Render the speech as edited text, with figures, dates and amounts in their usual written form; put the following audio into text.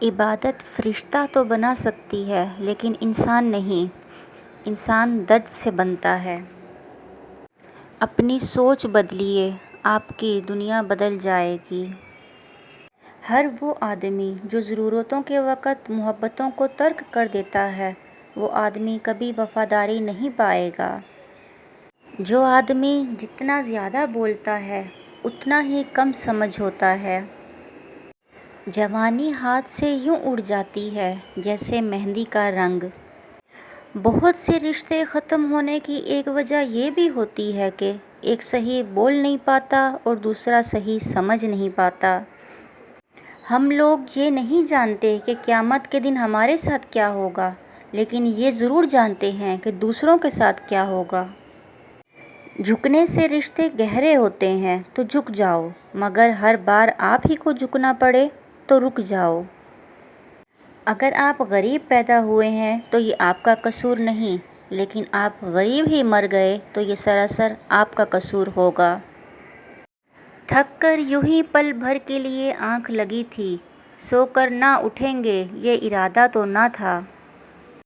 عبادت فرشتہ تو بنا سکتی ہے لیکن انسان نہیں، انسان درد سے بنتا ہے۔ اپنی سوچ بدلیے، آپ کی دنیا بدل جائے گی۔ ہر وہ آدمی جو ضرورتوں کے وقت محبتوں کو ترک کر دیتا ہے، وہ آدمی کبھی وفاداری نہیں پائے گا۔ جو آدمی جتنا زیادہ بولتا ہے اتنا ہی کم سمجھ ہوتا ہے۔ جوانی ہاتھ سے یوں اڑ جاتی ہے جیسے مہندی کا رنگ۔ بہت سے رشتے ختم ہونے کی ایک وجہ یہ بھی ہوتی ہے کہ ایک صحیح بول نہیں پاتا اور دوسرا صحیح سمجھ نہیں پاتا۔ ہم لوگ یہ نہیں جانتے کہ قیامت کے دن ہمارے ساتھ کیا ہوگا، لیکن یہ ضرور جانتے ہیں کہ دوسروں کے ساتھ کیا ہوگا۔ جھکنے سے رشتے گہرے ہوتے ہیں تو جھک جاؤ، مگر ہر بار آپ ہی کو جھکنا پڑے تو رک جاؤ۔ اگر آپ غریب پیدا ہوئے ہیں تو یہ آپ کا قصور نہیں، لیکن آپ غریب ہی مر گئے تو یہ سراسر آپ کا قصور ہوگا۔ تھک کر یوں ہی پل بھر کے لیے آنکھ لگی تھی، سو کر نہ اٹھیں گے یہ ارادہ تو نہ تھا۔